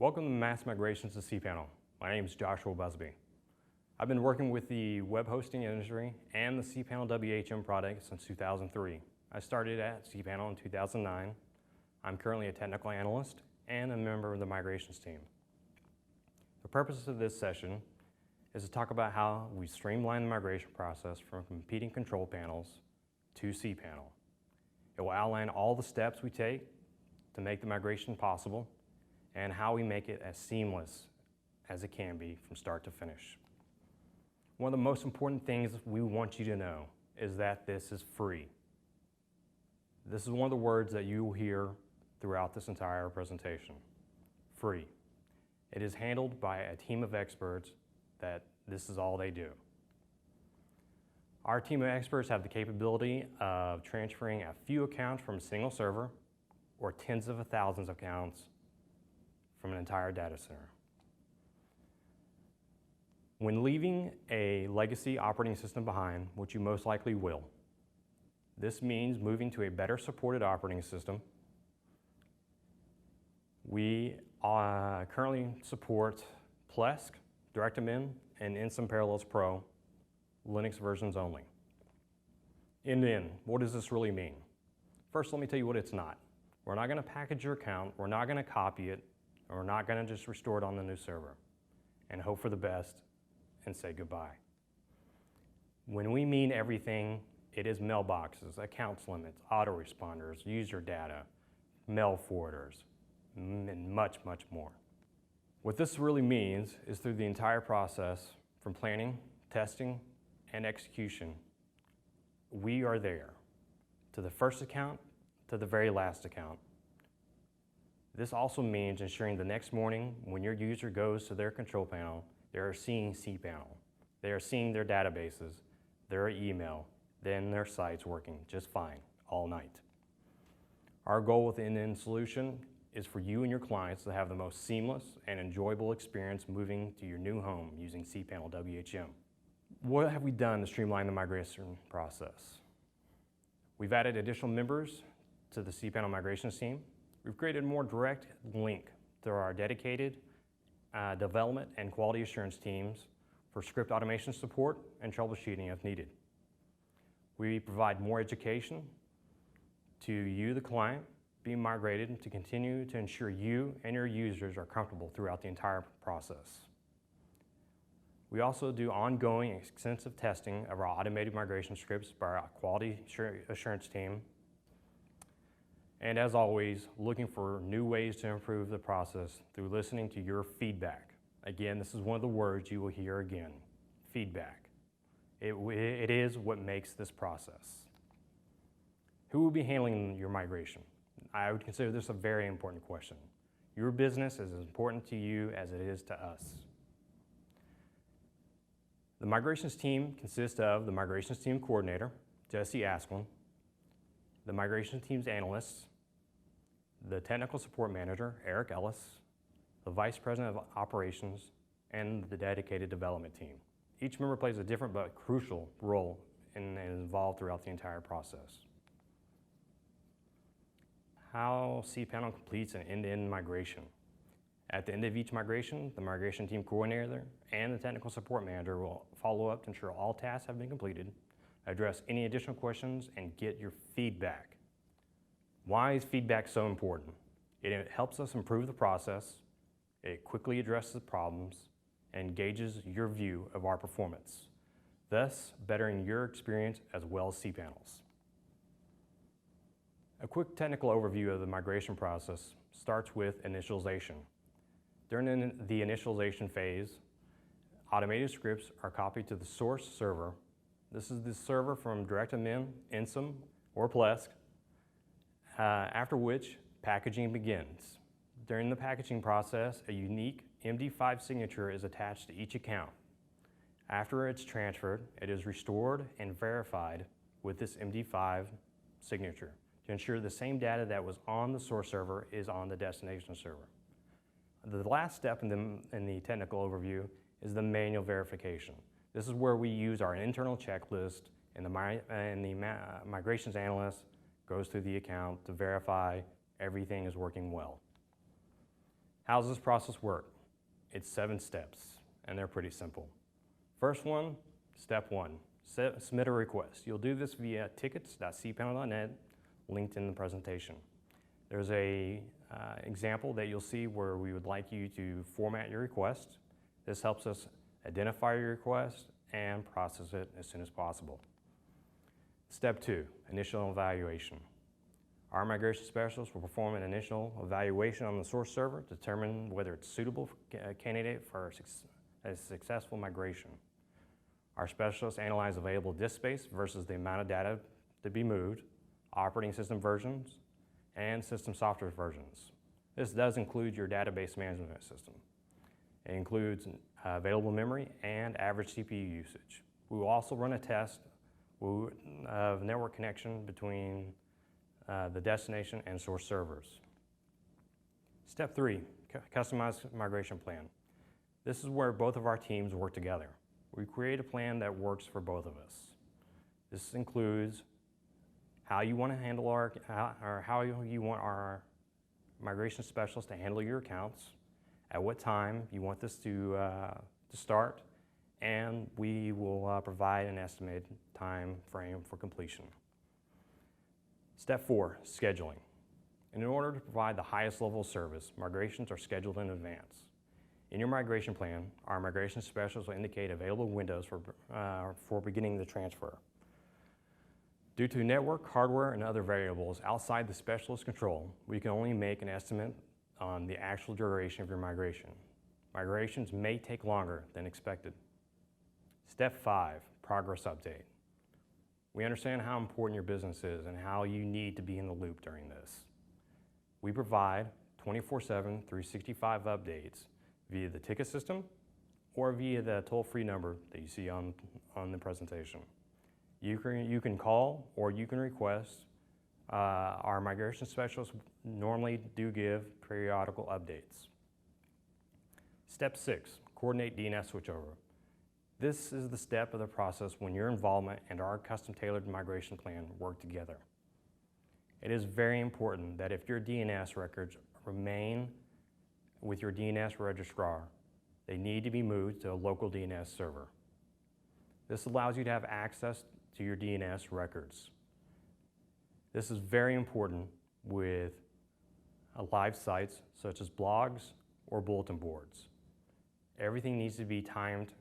Welcome to Mass Migrations to cPanel. My name is Joshua Busby. I've been working with the web hosting industry and the cPanel WHM product since 2003. I started at cPanel in 2009. I'm currently a technical analyst and a member of the migrations team. The purpose of this session is to talk about how we streamline the migration process from competing control panels to cPanel. It will outline all the steps we take to make the migration possible and how we make it as seamless as it can be from start to finish. One of the most important things we want you to know is that this is free. This is one of the words that you will hear throughout this entire presentation. Free. It is handled by a team of experts that this is all they do. Our team of experts have the capability of transferring a few accounts from a single server or tens of thousands of accounts from an entire data center. When leaving a legacy operating system behind, which you most likely will, this means moving to a better supported operating system. We currently support Plesk, DirectMN, and InSum Parallels Pro Linux versions only. End-to-end, what does this really mean? First, let me tell you what it's not. We're not going to package your account, we're not going to copy it, and we're not going to just restore it on the new server and hope for the best and say goodbye. When we mean everything, it is mailboxes, accounts limits, autoresponders, user data, mail forwarders, and much, much more. What this really means is through the entire process, from planning, testing, and execution, we are there, to the first account, to the very last account. This also means ensuring the next morning when your user goes to their control panel, they are seeing cPanel. They are seeing their databases, their email, then their sites working just fine all night. Our goal with the end-to-end solution is for you and your clients to have the most seamless and enjoyable experience moving to your new home using cPanel WHM. What have we done to streamline the migration process? We've added additional members to the cPanel migrations team. We've created a more direct link to our dedicated development and quality assurance teams for script automation support and troubleshooting if needed. We provide more education to you, the client, being migrated to continue to ensure you and your users are comfortable throughout the entire process. We also do ongoing extensive testing of our automated migration scripts by our quality assurance team. And as always, looking for new ways to improve the process through listening to your feedback. Again, this is one of the words you will hear again, feedback. It is what makes this process. Who will be handling your migration? I would consider this a very important question. Your business is as important to you as it is to us. The migrations team consists of the migrations team coordinator, Jesse Asplin, the migrations team's analysts, the technical support manager, Eric Ellis, the vice president of operations, and the dedicated development team. Each member plays a different but crucial role and is involved throughout the entire process. How cPanel completes an end-to-end migration. At the end of each migration, the migration team coordinator and the technical support manager will follow up to ensure all tasks have been completed, address any additional questions, and get your feedback. Why is feedback so important? It helps us improve the process, it quickly addresses problems, and gauges your view of our performance, thus bettering your experience as well as cPanel's. A quick technical overview of the migration process starts with initialization. During the initialization phase, automated scripts are copied to the source server. This is the server from DirectMN, InSum, or Plesk, after which packaging begins. During the packaging process, a unique MD5 signature is attached to each account. After it's transferred, it is restored and verified with this MD5 signature to ensure the same data that was on the source server is on the destination server. The last step in the technical overview is the manual verification. This is where we use our internal checklist and the migrations analyst goes through the account to verify everything is working well. How does this process work? It's 7 steps, and they're pretty simple. First one, step 1, submit a request. You'll do this via tickets.cpanel.net, linked in the presentation. There's a example that you'll see where we would like you to format your request. This helps us identify your request and process it as soon as possible. Step 2, initial evaluation. Our migration specialist will perform an initial evaluation on the source server to determine whether it's suitable candidate for a successful migration. Our specialists analyze available disk space versus the amount of data to be moved, operating system versions, and system software versions. This does include your database management system. It includes available memory and average CPU usage. We will also run a test of network connection between the destination and source servers. Step 3, customize migration plan. This is where both of our teams work together. We create a plan that works for both of us. This includes how you want to handle how you want our migration specialist to handle your accounts, at what time you want this to start, and we will provide an estimated time frame for completion. Step 4, scheduling. In order to provide the highest level of service, migrations are scheduled in advance. In your migration plan, our migration specialist will indicate available windows for beginning the transfer. Due to network, hardware, and other variables outside the specialist's control, we can only make an estimate on the actual duration of your migration. Migrations may take longer than expected. Step 5, progress update. We understand how important your business is and how you need to be in the loop during this. We provide 24/7, 365 updates via the ticket system or via the toll-free number that you see on the presentation. You can call or you can request. Our migration specialists normally do give periodical updates. Step 6, coordinate DNS switchover. This is the step of the process when your involvement and our custom-tailored migration plan work together. It is very important that if your DNS records remain with your DNS registrar, they need to be moved to a local DNS server. This allows you to have access to your DNS records. This is very important with live sites such as blogs or bulletin boards. Everything needs to be timed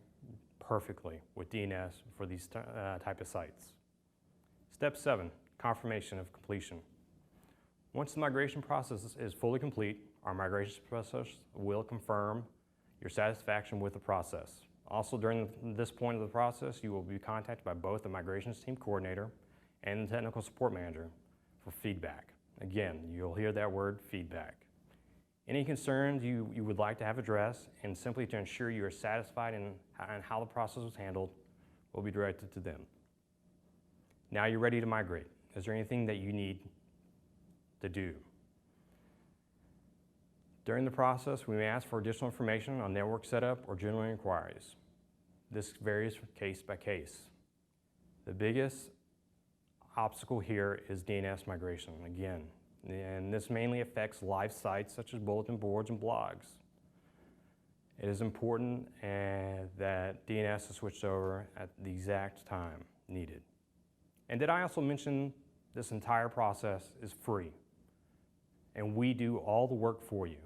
perfectly with DNS for these type of sites. Step 7, confirmation of completion. Once the migration process is fully complete, our migration specialist will confirm your satisfaction with the process. Also, during this point of the process, you will be contacted by both the migrations team coordinator and the technical support manager for feedback. Again, you'll hear that word, feedback. Any concerns you would like to have addressed, and simply to ensure you are satisfied in how the process was handled, will be directed to them. Now you're ready to migrate. Is there anything that you need to do? During the process, we may ask for additional information on network setup or general inquiries. This varies case by case. The biggest obstacle here is DNS migration, again, and this mainly affects live sites such as bulletin boards and blogs. It is important that DNS is switched over at the exact time needed. And did I also mention this entire process is free, and we do all the work for you.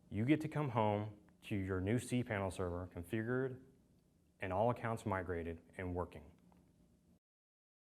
You get to come home to your new cPanel server configured and all accounts migrated and working.